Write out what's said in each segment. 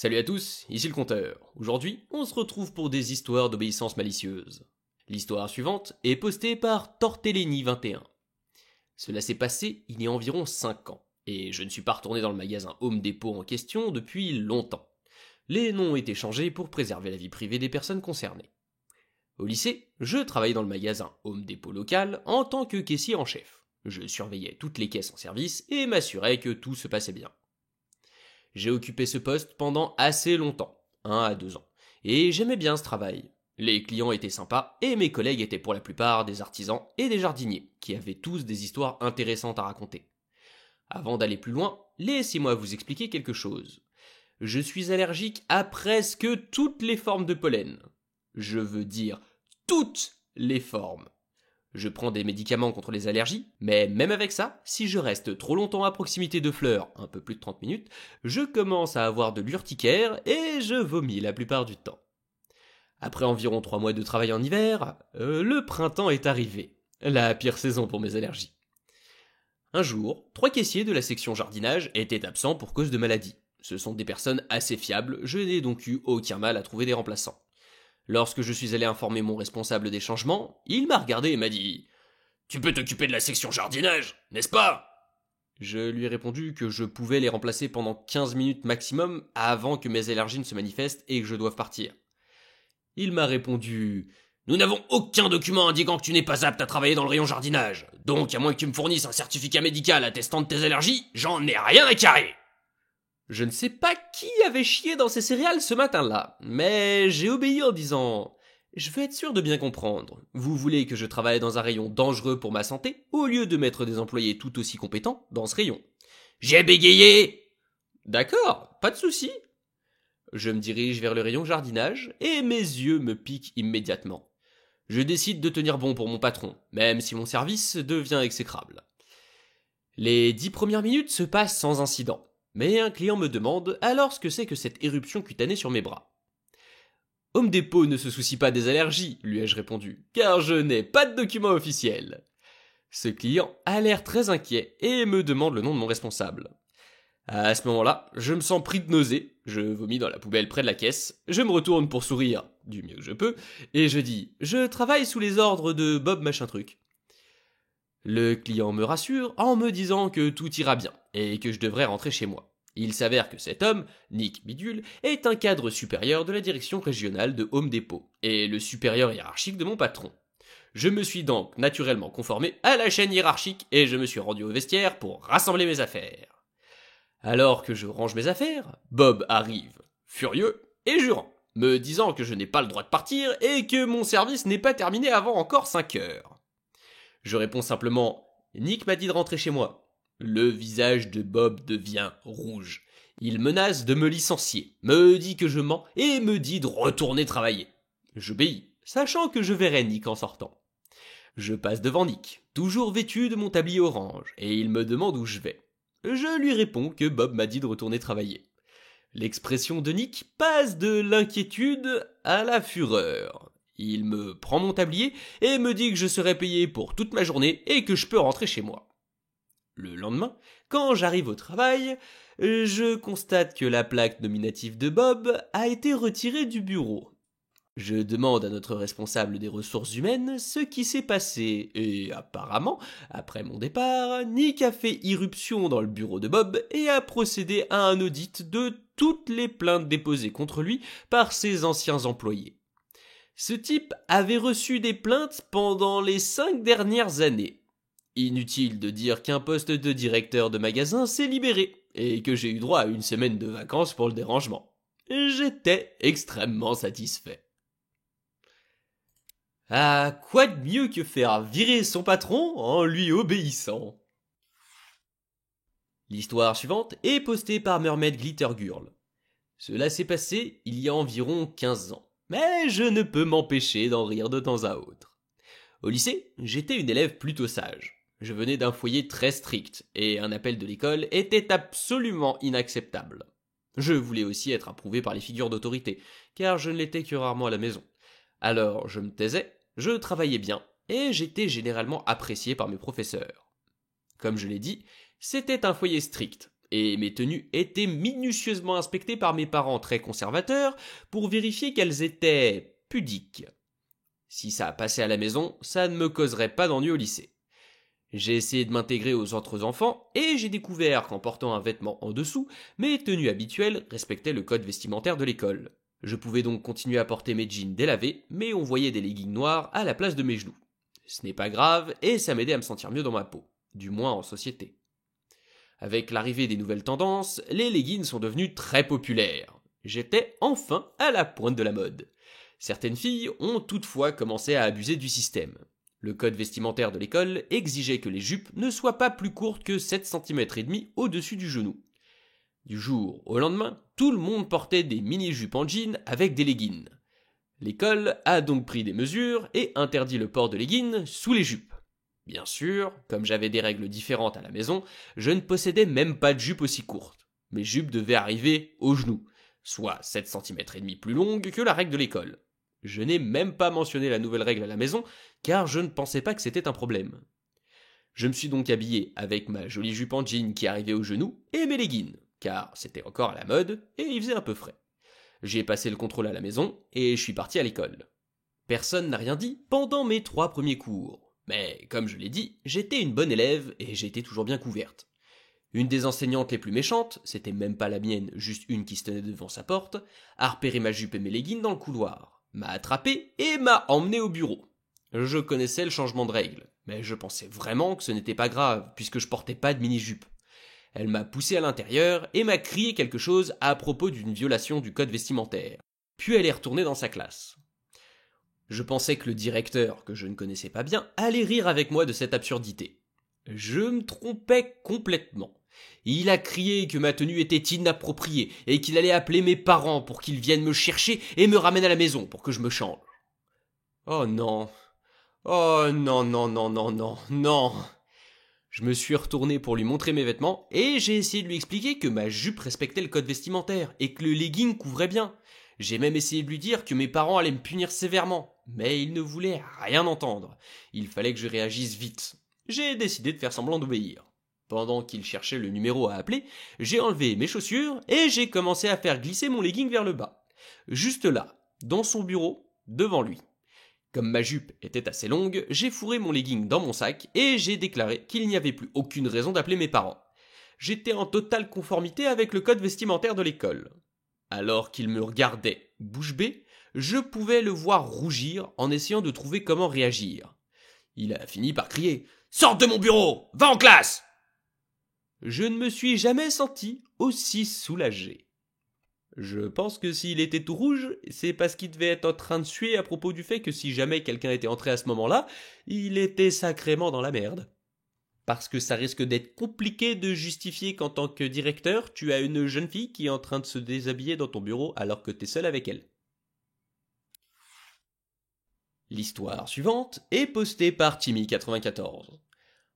Salut à tous, ici le compteur. Aujourd'hui, on se retrouve pour des histoires d'obéissance malicieuse. L'histoire suivante est postée par Tortellini21. Cela s'est passé il y a environ 5 ans, et je ne suis pas retourné dans le magasin Home Depot en question depuis longtemps. Les noms ont été changés pour préserver la vie privée des personnes concernées. Au lycée, je travaillais dans le magasin Home Depot local en tant que caissier en chef. Je surveillais toutes les caisses en service et m'assurais que tout se passait bien. J'ai occupé ce poste pendant assez longtemps, 1 à 2 ans, et j'aimais bien ce travail. Les clients étaient sympas et mes collègues étaient pour la plupart des artisans et des jardiniers, qui avaient tous des histoires intéressantes à raconter. Avant d'aller plus loin, laissez-moi vous expliquer quelque chose. Je suis allergique à presque toutes les formes de pollen. Je veux dire toutes les formes. Je prends des médicaments contre les allergies, mais même avec ça, si je reste trop longtemps à proximité de fleurs, un peu plus de 30 minutes, je commence à avoir de l'urticaire et je vomis la plupart du temps. Après environ 3 mois de travail en hiver, le printemps est arrivé. La pire saison pour mes allergies. Un jour, 3 caissiers de la section jardinage étaient absents pour cause de maladie. Ce sont des personnes assez fiables, je n'ai donc eu aucun mal à trouver des remplaçants. Lorsque je suis allé informer mon responsable des changements, il m'a regardé et m'a dit « Tu peux t'occuper de la section jardinage, n'est-ce pas ?» Je lui ai répondu que je pouvais les remplacer pendant 15 minutes maximum avant que mes allergies ne se manifestent et que je doive partir. Il m'a répondu « Nous n'avons aucun document indiquant que tu n'es pas apte à travailler dans le rayon jardinage, donc à moins que tu me fournisses un certificat médical attestant de tes allergies, j'en ai rien à carrer !» Je ne sais pas qui avait chié dans ces céréales ce matin-là, mais j'ai obéi en disant « Je veux être sûr de bien comprendre. Vous voulez que je travaille dans un rayon dangereux pour ma santé, au lieu de mettre des employés tout aussi compétents dans ce rayon. » J'ai bégayé. D'accord, pas de souci. Je me dirige vers le rayon jardinage, et mes yeux me piquent immédiatement. Je décide de tenir bon pour mon patron, même si mon service devient exécrable. Les 10 premières minutes se passent sans incident. Mais un client me demande alors ce que c'est que cette éruption cutanée sur mes bras. Home Depot ne se soucie pas des allergies, lui ai-je répondu, car je n'ai pas de document officiel. Ce client a l'air très inquiet et me demande le nom de mon responsable. À ce moment-là, je me sens pris de nausée, je vomis dans la poubelle près de la caisse, je me retourne pour sourire, du mieux que je peux, et je dis « Je travaille sous les ordres de Bob machin truc ». Le client me rassure en me disant que tout ira bien et que je devrais rentrer chez moi. Il s'avère que cet homme, Nick Bidule, est un cadre supérieur de la direction régionale de Home Depot et le supérieur hiérarchique de mon patron. Je me suis donc naturellement conformé à la chaîne hiérarchique et je me suis rendu au vestiaire pour rassembler mes affaires. Alors que je range mes affaires, Bob arrive, furieux et jurant, me disant que je n'ai pas le droit de partir et que mon service n'est pas terminé avant encore 5 heures. Je réponds simplement « Nick m'a dit de rentrer chez moi ». Le visage de Bob devient rouge. Il menace de me licencier, me dit que je mens et me dit de retourner travailler. J'obéis, sachant que je verrai Nick en sortant. Je passe devant Nick, toujours vêtu de mon tablier orange, et il me demande où je vais. Je lui réponds que Bob m'a dit de retourner travailler. L'expression de Nick passe de l'inquiétude à la fureur. Il me prend mon tablier et me dit que je serai payé pour toute ma journée et que je peux rentrer chez moi. Le lendemain, quand j'arrive au travail, je constate que la plaque nominative de Bob a été retirée du bureau. Je demande à notre responsable des ressources humaines ce qui s'est passé et apparemment, après mon départ, Nick a fait irruption dans le bureau de Bob et a procédé à un audit de toutes les plaintes déposées contre lui par ses anciens employés. Ce type avait reçu des plaintes pendant les 5 dernières années. Inutile de dire qu'un poste de directeur de magasin s'est libéré et que j'ai eu droit à 1 semaine de vacances pour le dérangement. J'étais extrêmement satisfait. Ah, quoi de mieux que faire virer son patron en lui obéissant? L'histoire suivante est postée par Mermaid Glitter Girl. Cela s'est passé il y a environ 15 ans. Mais je ne peux m'empêcher d'en rire de temps à autre. Au lycée, j'étais une élève plutôt sage. Je venais d'un foyer très strict, et un appel de l'école était absolument inacceptable. Je voulais aussi être approuvé par les figures d'autorité, car je ne l'étais que rarement à la maison. Alors je me taisais, je travaillais bien, et j'étais généralement apprécié par mes professeurs. Comme je l'ai dit, c'était un foyer strict, et mes tenues étaient minutieusement inspectées par mes parents très conservateurs pour vérifier qu'elles étaient pudiques. Si ça passait à la maison, ça ne me causerait pas d'ennui au lycée. J'ai essayé de m'intégrer aux autres enfants et j'ai découvert qu'en portant un vêtement en dessous, mes tenues habituelles respectaient le code vestimentaire de l'école. Je pouvais donc continuer à porter mes jeans délavés, mais on voyait des leggings noirs à la place de mes genoux. Ce n'est pas grave et ça m'aidait à me sentir mieux dans ma peau, du moins en société. Avec l'arrivée des nouvelles tendances, les leggings sont devenus très populaires. J'étais enfin à la pointe de la mode. Certaines filles ont toutefois commencé à abuser du système. Le code vestimentaire de l'école exigeait que les jupes ne soient pas plus courtes que 7,5 cm au-dessus du genou. Du jour au lendemain, tout le monde portait des mini-jupes en jean avec des leggings. L'école a donc pris des mesures et interdit le port de leggings sous les jupes. Bien sûr, comme j'avais des règles différentes à la maison, je ne possédais même pas de jupe aussi courte. Mes jupes devaient arriver aux genoux, soit 7,5 cm plus longues que la règle de l'école. Je n'ai même pas mentionné la nouvelle règle à la maison, car je ne pensais pas que c'était un problème. Je me suis donc habillé avec ma jolie jupe en jean qui arrivait aux genoux et mes leggings, car c'était encore à la mode et il faisait un peu frais. J'ai passé le contrôle à la maison et je suis parti à l'école. Personne n'a rien dit pendant mes 3 premiers cours, mais comme je l'ai dit, j'étais une bonne élève et j'étais toujours bien couverte. Une des enseignantes les plus méchantes, c'était même pas la mienne, juste une qui se tenait devant sa porte, a repéré ma jupe et mes leggings dans le couloir, m'a attrapé et m'a emmené au bureau. Je connaissais le changement de règle, mais je pensais vraiment que ce n'était pas grave, puisque je portais pas de mini-jupe. Elle m'a poussé à l'intérieur et m'a crié quelque chose à propos d'une violation du code vestimentaire. Puis elle est retournée dans sa classe. Je pensais que le directeur, que je ne connaissais pas bien, allait rire avec moi de cette absurdité. Je me trompais complètement. Il a crié que ma tenue était inappropriée et qu'il allait appeler mes parents pour qu'ils viennent me chercher et me ramènent à la maison pour que je me change. Oh non. Oh non, non, non, non, non, non. Je me suis retourné pour lui montrer mes vêtements et j'ai essayé de lui expliquer que ma jupe respectait le code vestimentaire et que le legging couvrait bien. J'ai même essayé de lui dire que mes parents allaient me punir sévèrement, mais il ne voulait rien entendre. Il fallait que je réagisse vite. J'ai décidé de faire semblant d'obéir. Pendant qu'il cherchait le numéro à appeler, j'ai enlevé mes chaussures et j'ai commencé à faire glisser mon legging vers le bas. Juste là, dans son bureau, devant lui. Comme ma jupe était assez longue, j'ai fourré mon legging dans mon sac et j'ai déclaré qu'il n'y avait plus aucune raison d'appeler mes parents. J'étais en totale conformité avec le code vestimentaire de l'école. Alors qu'il me regardait bouche bée, je pouvais le voir rougir en essayant de trouver comment réagir. Il a fini par crier « Sors de mon bureau! Va en classe !» Je ne me suis jamais senti aussi soulagé. Je pense que s'il était tout rouge, c'est parce qu'il devait être en train de suer à propos du fait que si jamais quelqu'un était entré à ce moment-là, il était sacrément dans la merde. Parce que ça risque d'être compliqué de justifier qu'en tant que directeur, tu as une jeune fille qui est en train de se déshabiller dans ton bureau alors que t'es seul avec elle. L'histoire suivante est postée par Timmy94.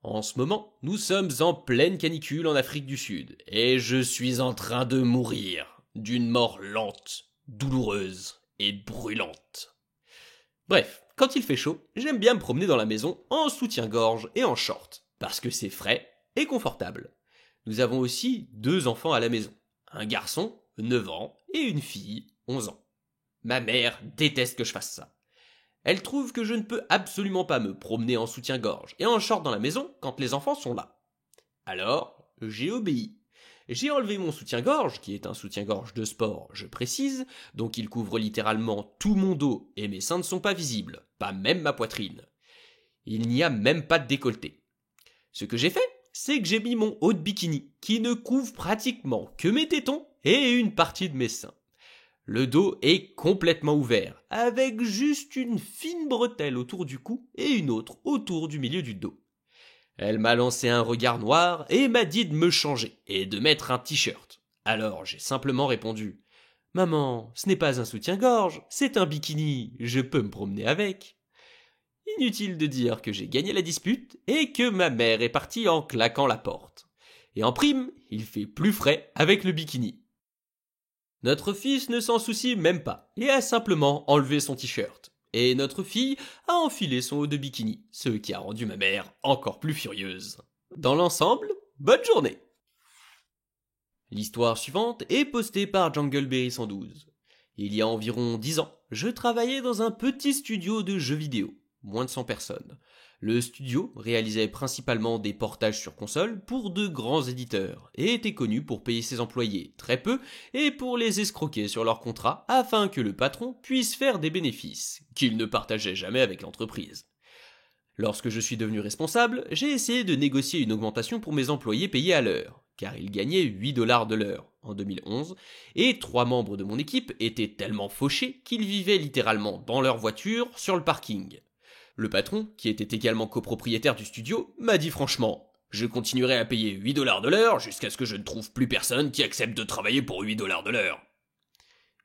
En ce moment, nous sommes en pleine canicule en Afrique du Sud, et je suis en train de mourir, d'une mort lente, douloureuse et brûlante. Bref, quand il fait chaud, j'aime bien me promener dans la maison en soutien-gorge et en short, parce que c'est frais et confortable. Nous avons aussi 2 enfants à la maison, un garçon, 9 ans, et une fille, 11 ans. Ma mère déteste que je fasse ça. Elle trouve que je ne peux absolument pas me promener en soutien-gorge et en short dans la maison quand les enfants sont là. Alors, j'ai obéi. J'ai enlevé mon soutien-gorge, qui est un soutien-gorge de sport, je précise, donc il couvre littéralement tout mon dos et mes seins ne sont pas visibles, pas même ma poitrine. Il n'y a même pas de décolleté. Ce que j'ai fait, c'est que j'ai mis mon haut de bikini, qui ne couvre pratiquement que mes tétons et une partie de mes seins. Le dos est complètement ouvert, avec juste une fine bretelle autour du cou et une autre autour du milieu du dos. Elle m'a lancé un regard noir et m'a dit de me changer et de mettre un t-shirt. Alors j'ai simplement répondu « Maman, ce n'est pas un soutien-gorge, c'est un bikini, je peux me promener avec. » Inutile de dire que j'ai gagné la dispute et que ma mère est partie en claquant la porte. Et en prime, il fait plus frais avec le bikini. Notre fils ne s'en soucie même pas et a simplement enlevé son t-shirt. Et notre fille a enfilé son haut de bikini, ce qui a rendu ma mère encore plus furieuse. Dans l'ensemble, bonne journée! L'histoire suivante est postée par JungleBerry112. Il y a environ 10 ans, je travaillais dans un petit studio de jeux vidéo, moins de 100 personnes. Le studio réalisait principalement des portages sur console pour de grands éditeurs et était connu pour payer ses employés très peu et pour les escroquer sur leurs contrats afin que le patron puisse faire des bénéfices qu'il ne partageait jamais avec l'entreprise. Lorsque je suis devenu responsable, j'ai essayé de négocier une augmentation pour mes employés payés à l'heure, car ils gagnaient 8 $ de l'heure en 2011, et 3 membres de mon équipe étaient tellement fauchés qu'ils vivaient littéralement dans leur voiture sur le parking. Le patron, qui était également copropriétaire du studio, m'a dit franchement « Je continuerai à payer 8 $ de l'heure jusqu'à ce que je ne trouve plus personne qui accepte de travailler pour 8 $ de l'heure. »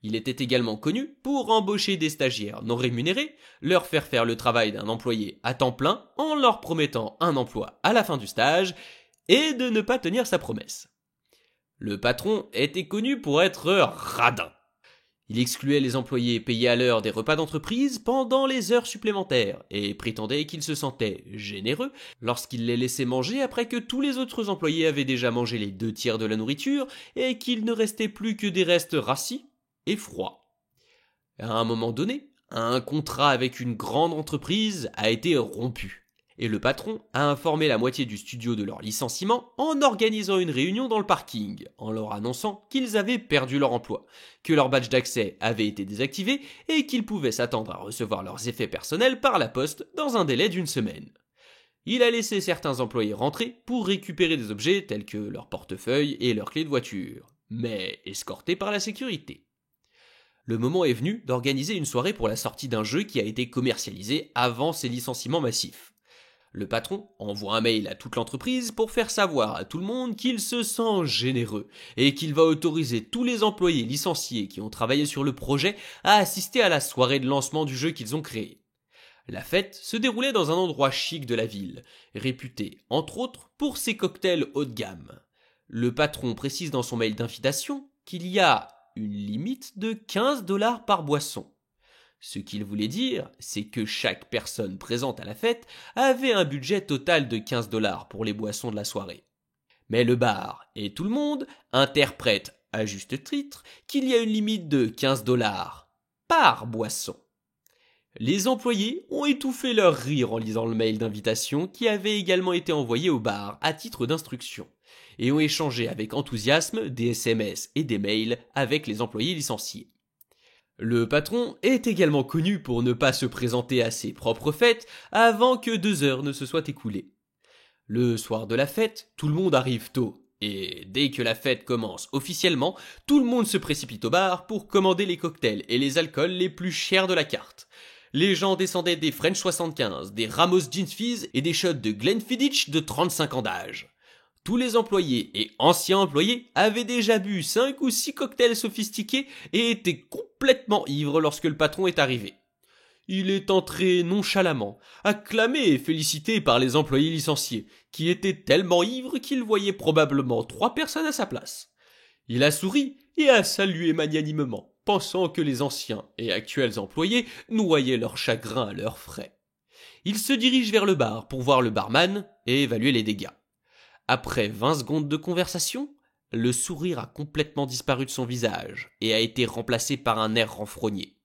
Il était également connu pour embaucher des stagiaires non rémunérés, leur faire le travail d'un employé à temps plein en leur promettant un emploi à la fin du stage et de ne pas tenir sa promesse. Le patron était connu pour être radin. Il excluait les employés payés à l'heure des repas d'entreprise pendant les heures supplémentaires et prétendait qu'il se sentait généreux lorsqu'il les laissait manger après que tous les autres employés avaient déjà mangé les 2/3 de la nourriture et qu'il ne restait plus que des restes rassis et froid. À un moment donné, un contrat avec une grande entreprise a été rompu. Et le patron a informé la moitié du studio de leur licenciement en organisant une réunion dans le parking, en leur annonçant qu'ils avaient perdu leur emploi, que leur badge d'accès avait été désactivé et qu'ils pouvaient s'attendre à recevoir leurs effets personnels par la poste dans un délai d'1 semaine. Il a laissé certains employés rentrer pour récupérer des objets tels que leur portefeuille et leurs clés de voiture, mais escortés par la sécurité. Le moment est venu d'organiser une soirée pour la sortie d'un jeu qui a été commercialisé avant ces licenciements massifs. Le patron envoie un mail à toute l'entreprise pour faire savoir à tout le monde qu'il se sent généreux et qu'il va autoriser tous les employés licenciés qui ont travaillé sur le projet à assister à la soirée de lancement du jeu qu'ils ont créé. La fête se déroulait dans un endroit chic de la ville, réputé entre autres pour ses cocktails haut de gamme. Le patron précise dans son mail d'invitation qu'il y a une limite de 15 $ par boisson. Ce qu'il voulait dire, c'est que chaque personne présente à la fête avait un budget total de 15 $ pour les boissons de la soirée. Mais le bar et tout le monde interprètent, à juste titre, qu'il y a une limite de 15 $ par boisson. Les employés ont étouffé leur rire en lisant le mail d'invitation qui avait également été envoyé au bar à titre d'instruction, et ont échangé avec enthousiasme des SMS et des mails avec les employés licenciés. Le patron est également connu pour ne pas se présenter à ses propres fêtes avant que 2 heures ne se soient écoulées. Le soir de la fête, tout le monde arrive tôt, et dès que la fête commence officiellement, tout le monde se précipite au bar pour commander les cocktails et les alcools les plus chers de la carte. Les gens descendaient des French 75, des Ramos Gin Fizz et des shots de Glenfiddich de 35 ans d'âge. Tous les employés et anciens employés avaient déjà bu 5 ou 6 cocktails sophistiqués et étaient complètement ivres lorsque le patron est arrivé. Il est entré nonchalamment, acclamé et félicité par les employés licenciés, qui étaient tellement ivres qu'ils voyaient probablement 3 personnes à sa place. Il a souri et a salué magnanimement, pensant que les anciens et actuels employés noyaient leur chagrin à leurs frais. Il se dirige vers le bar pour voir le barman et évaluer les dégâts. Après 20 secondes de conversation, le sourire a complètement disparu de son visage et a été remplacé par un air renfrogné.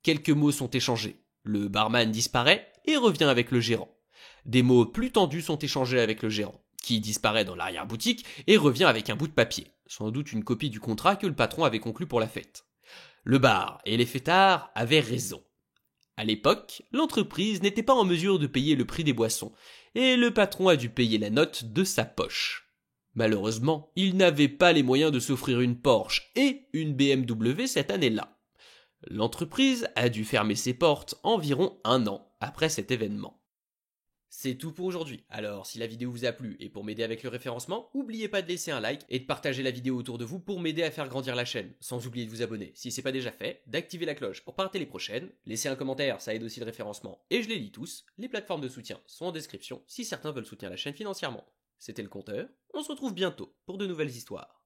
Quelques mots sont échangés. Le barman disparaît et revient avec le gérant. Des mots plus tendus sont échangés avec le gérant, qui disparaît dans l'arrière-boutique et revient avec un bout de papier, sans doute une copie du contrat que le patron avait conclu pour la fête. Le bar et les fêtards avaient raison. À l'époque, l'entreprise n'était pas en mesure de payer le prix des boissons, et le patron a dû payer la note de sa poche. Malheureusement, il n'avait pas les moyens de s'offrir une Porsche et une BMW cette année-là. L'entreprise a dû fermer ses portes environ 1 an après cet événement. C'est tout pour aujourd'hui. Alors, si la vidéo vous a plu et pour m'aider avec le référencement, n'oubliez pas de laisser un like et de partager la vidéo autour de vous pour m'aider à faire grandir la chaîne. Sans oublier de vous abonner si c'est pas déjà fait, d'activer la cloche pour pas rater les prochaines. Laissez un commentaire, ça aide aussi le référencement et je les lis tous. Les plateformes de soutien sont en description si certains veulent soutenir la chaîne financièrement. C'était le Compteur, on se retrouve bientôt pour de nouvelles histoires.